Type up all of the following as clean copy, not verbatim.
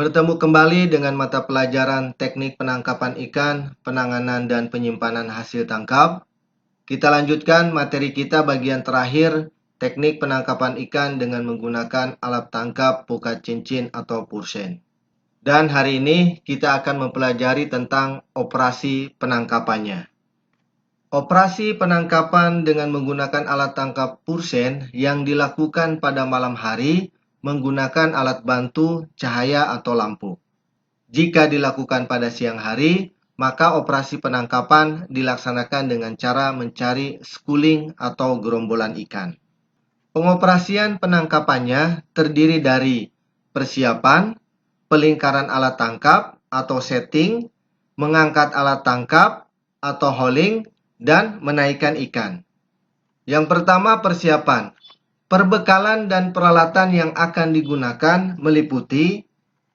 Bertemu kembali dengan mata pelajaran Teknik Penangkapan Ikan, Penanganan dan Penyimpanan Hasil Tangkap. Kita lanjutkan materi kita bagian terakhir, teknik penangkapan ikan dengan menggunakan alat tangkap pukat cincin atau pursen. Dan hari ini kita akan mempelajari tentang operasi penangkapannya. Operasi penangkapan dengan menggunakan alat tangkap pursen yang dilakukan pada malam hari menggunakan alat bantu cahaya atau lampu. Jika dilakukan pada siang hari, maka operasi penangkapan dilaksanakan dengan cara mencari schooling atau gerombolan ikan. Pengoperasian penangkapannya terdiri dari persiapan, pelingkaran alat tangkap atau setting, mengangkat alat tangkap atau hauling, dan menaikkan ikan. Yang pertama, persiapan. Perbekalan dan peralatan yang akan digunakan meliputi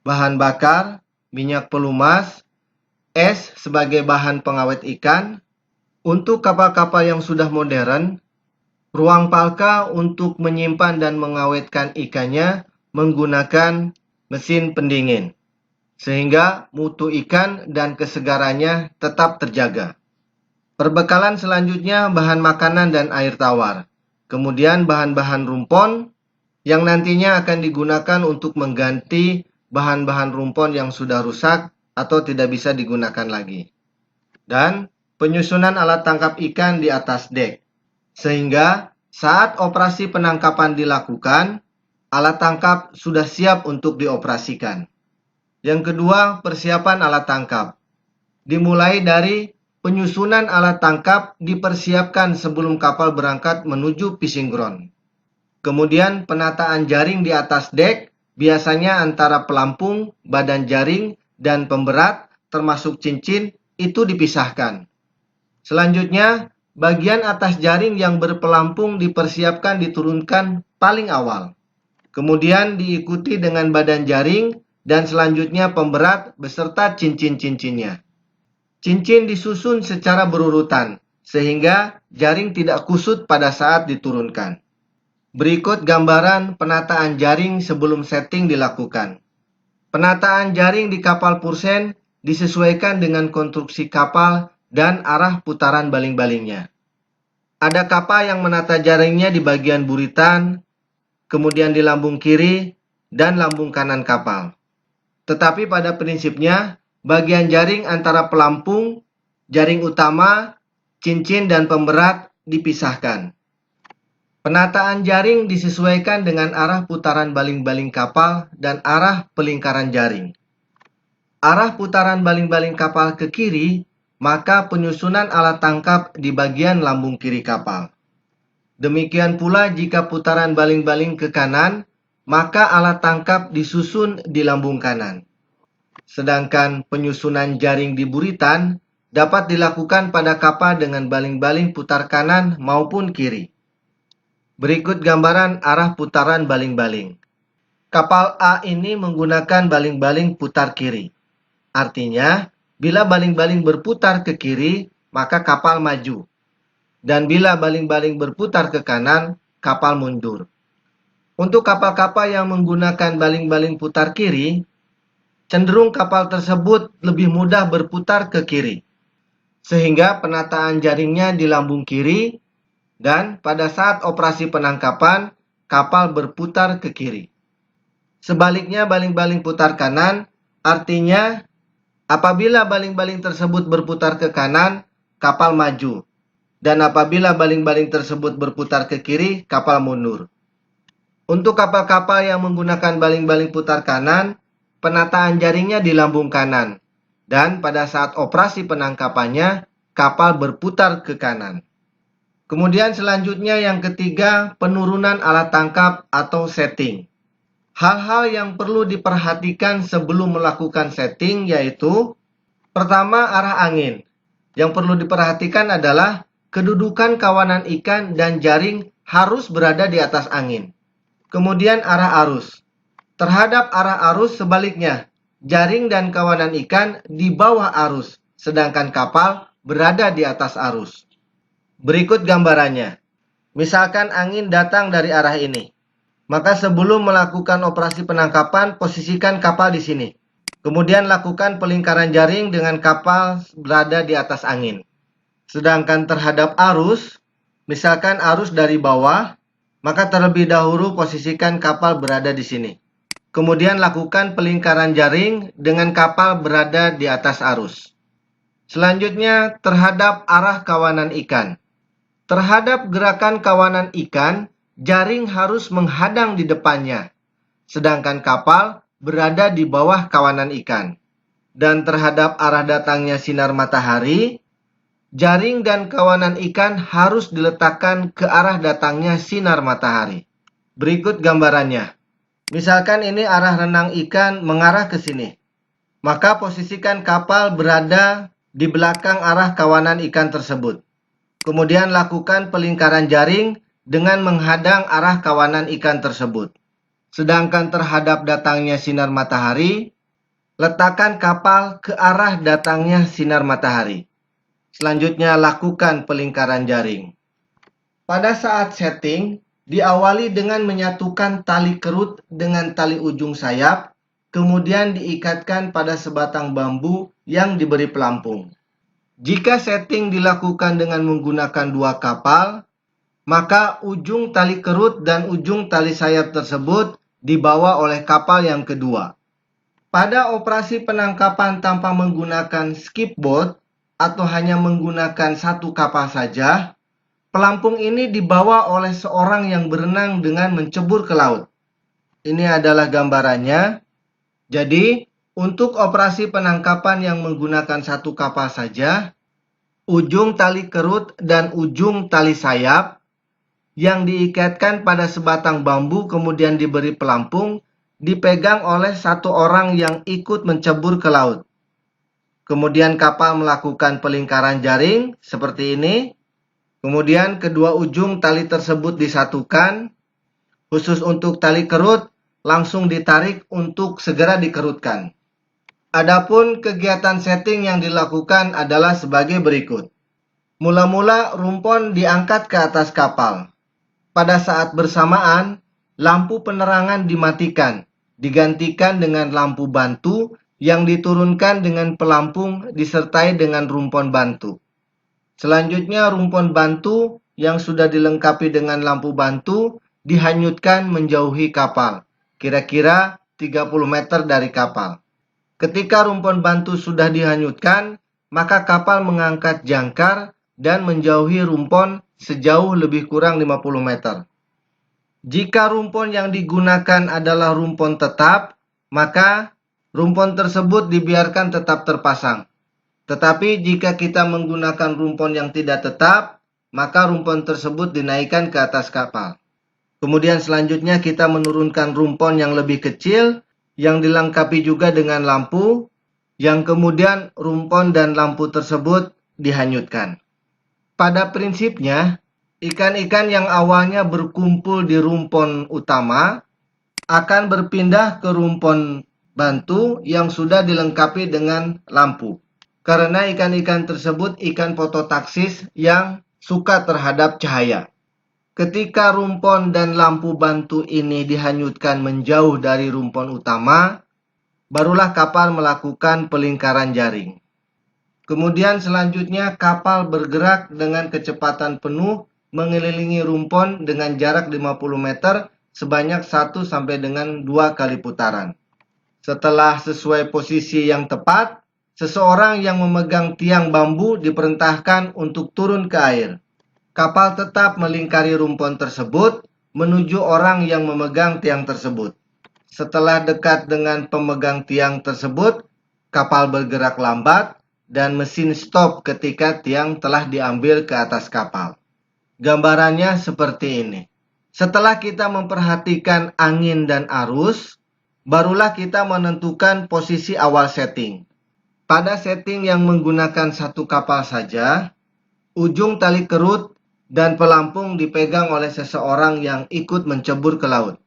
bahan bakar, minyak pelumas, es sebagai bahan pengawet ikan. Untuk kapal-kapal yang sudah modern, ruang palka untuk menyimpan dan mengawetkan ikannya menggunakan mesin pendingin, sehingga mutu ikan dan kesegarannya tetap terjaga. Perbekalan selanjutnya bahan makanan dan air tawar. Kemudian bahan-bahan rumpon yang nantinya akan digunakan untuk mengganti bahan-bahan rumpon yang sudah rusak atau tidak bisa digunakan lagi. Dan penyusunan alat tangkap ikan di atas dek. Sehingga saat operasi penangkapan dilakukan, alat tangkap sudah siap untuk dioperasikan. Yang kedua, persiapan alat tangkap. Dimulai dari penyusunan alat tangkap dipersiapkan sebelum kapal berangkat menuju fishing ground. Kemudian penataan jaring di atas dek, biasanya antara pelampung, badan jaring, dan pemberat, termasuk cincin, itu dipisahkan. Selanjutnya, bagian atas jaring yang berpelampung dipersiapkan diturunkan paling awal. Kemudian diikuti dengan badan jaring, dan selanjutnya pemberat beserta cincin-cincinnya. Cincin disusun secara berurutan, sehingga jaring tidak kusut pada saat diturunkan. Berikut gambaran penataan jaring sebelum setting dilakukan. Penataan jaring di kapal pursen disesuaikan dengan konstruksi kapal dan arah putaran baling-balingnya. Ada kapal yang menata jaringnya di bagian buritan, kemudian di lambung kiri, dan lambung kanan kapal. Tetapi pada prinsipnya, bagian jaring antara pelampung, jaring utama, cincin, dan pemberat dipisahkan. Penataan jaring disesuaikan dengan arah putaran baling-baling kapal dan arah pelingkaran jaring. Arah putaran baling-baling kapal ke kiri, maka penyusunan alat tangkap di bagian lambung kiri kapal. Demikian pula jika putaran baling-baling ke kanan, maka alat tangkap disusun di lambung kanan. Sedangkan penyusunan jaring di buritan dapat dilakukan pada kapal dengan baling-baling putar kanan maupun kiri. Berikut gambaran arah putaran baling-baling. Kapal A ini menggunakan baling-baling putar kiri. Artinya, bila baling-baling berputar ke kiri, maka kapal maju. Dan bila baling-baling berputar ke kanan, kapal mundur. Untuk kapal-kapal yang menggunakan baling-baling putar kiri, cenderung kapal tersebut lebih mudah berputar ke kiri. Sehingga penataan jaringnya di lambung kiri, dan pada saat operasi penangkapan, kapal berputar ke kiri. Sebaliknya baling-baling putar kanan, artinya apabila baling-baling tersebut berputar ke kanan, kapal maju. Dan apabila baling-baling tersebut berputar ke kiri, kapal mundur. Untuk kapal-kapal yang menggunakan baling-baling putar kanan, penataan jaringnya di lambung kanan. Dan pada saat operasi penangkapannya, kapal berputar ke kanan. Kemudian selanjutnya yang ketiga, penurunan alat tangkap atau setting. Hal-hal yang perlu diperhatikan sebelum melakukan setting yaitu: pertama, arah angin. Yang perlu diperhatikan adalah kedudukan kawanan ikan dan jaring harus berada di atas angin. Kemudian arah arus. Terhadap arah arus sebaliknya, jaring dan kawanan ikan di bawah arus, sedangkan kapal berada di atas arus. Berikut gambarannya. Misalkan angin datang dari arah ini. Maka sebelum melakukan operasi penangkapan, posisikan kapal di sini. Kemudian lakukan pelingkaran jaring dengan kapal berada di atas angin. Sedangkan terhadap arus, misalkan arus dari bawah, maka terlebih dahulu posisikan kapal berada di sini. Kemudian lakukan pelingkaran jaring dengan kapal berada di atas arus. Selanjutnya, terhadap arah kawanan ikan. Terhadap gerakan kawanan ikan, jaring harus menghadang di depannya, sedangkan kapal berada di bawah kawanan ikan. Dan terhadap arah datangnya sinar matahari, jaring dan kawanan ikan harus diletakkan ke arah datangnya sinar matahari. Berikut gambarannya. Misalkan ini arah renang ikan mengarah ke sini. Maka posisikan kapal berada di belakang arah kawanan ikan tersebut. Kemudian lakukan pelingkaran jaring dengan menghadang arah kawanan ikan tersebut. Sedangkan terhadap datangnya sinar matahari, letakkan kapal ke arah datangnya sinar matahari. Selanjutnya lakukan pelingkaran jaring. Pada saat setting, diawali dengan menyatukan tali kerut dengan tali ujung sayap, kemudian diikatkan pada sebatang bambu yang diberi pelampung. Jika setting dilakukan dengan menggunakan dua kapal, maka ujung tali kerut dan ujung tali sayap tersebut dibawa oleh kapal yang kedua. Pada operasi penangkapan tanpa menggunakan skip boat atau hanya menggunakan satu kapal saja, pelampung ini dibawa oleh seorang yang berenang dengan mencebur ke laut. Ini adalah gambarannya. Jadi, untuk operasi penangkapan yang menggunakan satu kapal saja, ujung tali kerut dan ujung tali sayap yang diikatkan pada sebatang bambu kemudian diberi pelampung dipegang oleh satu orang yang ikut mencebur ke laut. Kemudian kapal melakukan pelingkaran jaring seperti ini. Kemudian kedua ujung tali tersebut disatukan. Khusus untuk tali kerut langsung ditarik untuk segera dikerutkan. Adapun kegiatan setting yang dilakukan adalah sebagai berikut. Mula-mula rumpon diangkat ke atas kapal. Pada saat bersamaan, lampu penerangan dimatikan, digantikan dengan lampu bantu yang diturunkan dengan pelampung disertai dengan rumpon bantu. Selanjutnya rumpon bantu yang sudah dilengkapi dengan lampu bantu dihanyutkan menjauhi kapal, kira-kira 30 meter dari kapal. Ketika rumpon bantu sudah dihanyutkan, maka kapal mengangkat jangkar dan menjauhi rumpon sejauh lebih kurang 50 meter. Jika rumpon yang digunakan adalah rumpon tetap, maka rumpon tersebut dibiarkan tetap terpasang. Tetapi jika kita menggunakan rumpon yang tidak tetap, maka rumpon tersebut dinaikkan ke atas kapal. Kemudian selanjutnya kita menurunkan rumpon yang lebih kecil, yang dilengkapi juga dengan lampu, yang kemudian rumpon dan lampu tersebut dihanyutkan. Pada prinsipnya, ikan-ikan yang awalnya berkumpul di rumpon utama akan berpindah ke rumpon bantu yang sudah dilengkapi dengan lampu. Karena ikan-ikan tersebut ikan fototaksis yang suka terhadap cahaya. Ketika rumpon dan lampu bantu ini dihanyutkan menjauh dari rumpon utama, barulah kapal melakukan pelingkaran jaring. Kemudian selanjutnya kapal bergerak dengan kecepatan penuh mengelilingi rumpon dengan jarak 50 meter sebanyak 1 sampai dengan 2 kali putaran. Setelah sesuai posisi yang tepat, seseorang yang memegang tiang bambu diperintahkan untuk turun ke air. Kapal tetap melingkari rumpon tersebut menuju orang yang memegang tiang tersebut. Setelah dekat dengan pemegang tiang tersebut, kapal bergerak lambat dan mesin stop ketika tiang telah diambil ke atas kapal. Gambarannya seperti ini. Setelah kita memperhatikan angin dan arus, barulah kita menentukan posisi awal setting. Pada setting yang menggunakan satu kapal saja, ujung tali kerut dan pelampung dipegang oleh seseorang yang ikut mencebur ke laut.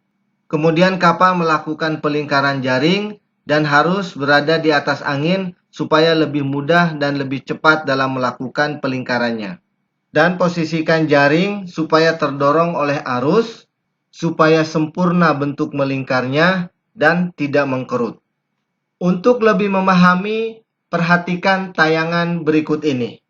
Kemudian kapal melakukan pelingkaran jaring dan harus berada di atas angin supaya lebih mudah dan lebih cepat dalam melakukan pelingkarannya. Dan posisikan jaring supaya terdorong oleh arus, supaya sempurna bentuk melingkarnya dan tidak mengkerut. Untuk lebih memahami, perhatikan tayangan berikut ini.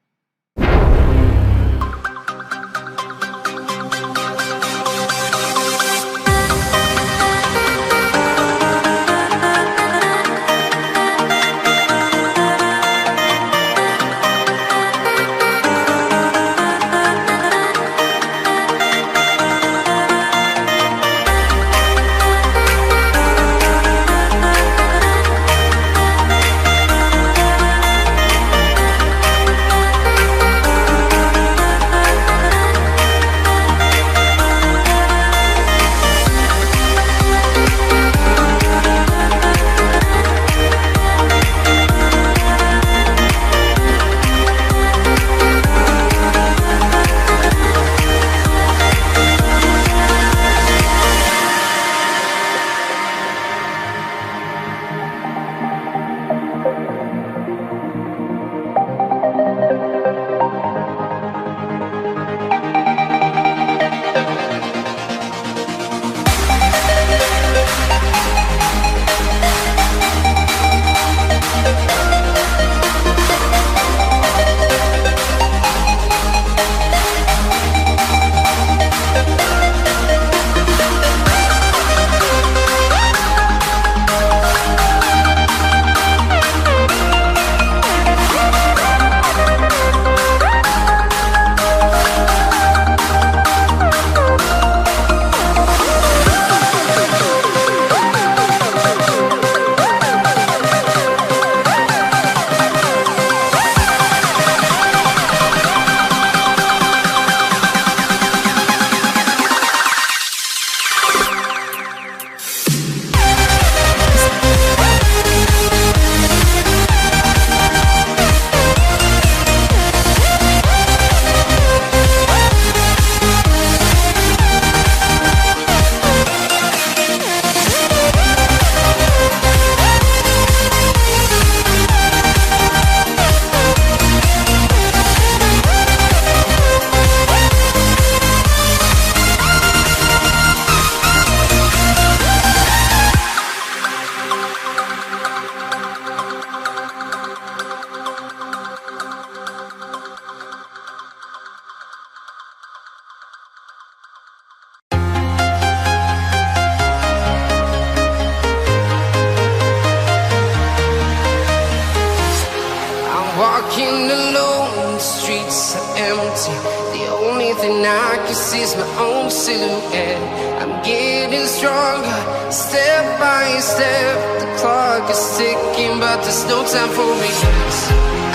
Walking alone, the streets are empty. The only thing I can see is my own silhouette. I'm getting stronger, step by step. The clock is ticking, but there's no time for regrets.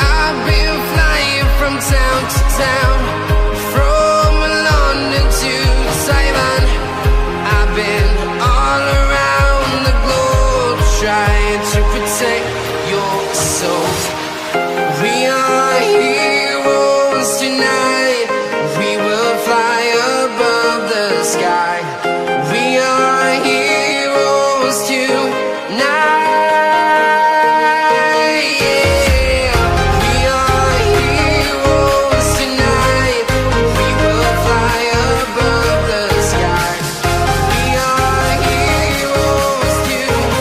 I've been flying from town to town, from London to Taiwan. I've been all around the globe, trying to protect your soul. We are heroes tonight. We will fly above the sky. We are heroes tonight. Yeah. We are heroes tonight. We will fly above the sky. We are heroes tonight.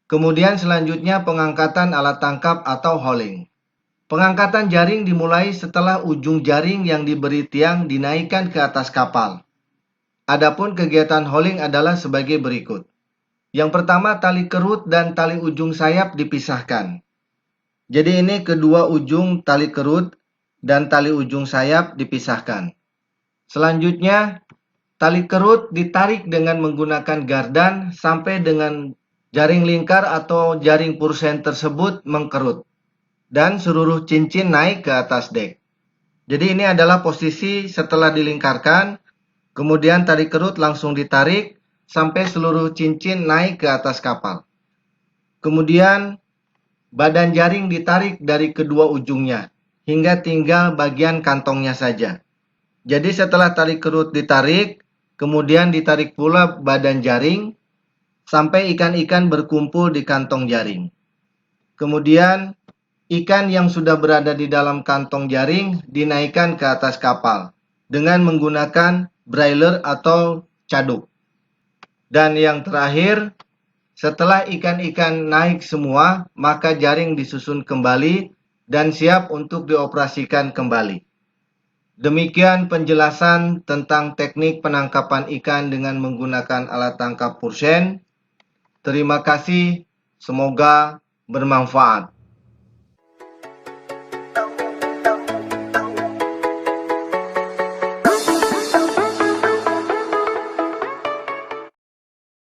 Kemudian selanjutnya pengangkatan alat tangkap atau hauling. Pengangkatan jaring dimulai setelah ujung jaring yang diberi tiang dinaikkan ke atas kapal. Adapun kegiatan hauling adalah sebagai berikut. Yang pertama, tali kerut dan tali ujung sayap dipisahkan. Jadi ini kedua ujung tali kerut dan tali ujung sayap dipisahkan. Selanjutnya, tali kerut ditarik dengan menggunakan gardan sampai dengan jaring lingkar atau jaring pursen tersebut mengkerut dan seluruh cincin naik ke atas dek. Jadi ini adalah posisi setelah dilingkarkan, kemudian tali kerut langsung ditarik sampai seluruh cincin naik ke atas kapal. Kemudian badan jaring ditarik dari kedua ujungnya hingga tinggal bagian kantongnya saja. Jadi setelah tali kerut ditarik, kemudian ditarik pula badan jaring sampai ikan-ikan berkumpul di kantong jaring. Kemudian Ikan yang sudah berada di dalam kantong jaring dinaikkan ke atas kapal dengan menggunakan brailer atau caduk. Dan yang terakhir, setelah ikan-ikan naik semua, maka jaring disusun kembali dan siap untuk dioperasikan kembali. Demikian penjelasan tentang teknik penangkapan ikan dengan menggunakan alat tangkap Pursen. Terima kasih, semoga bermanfaat.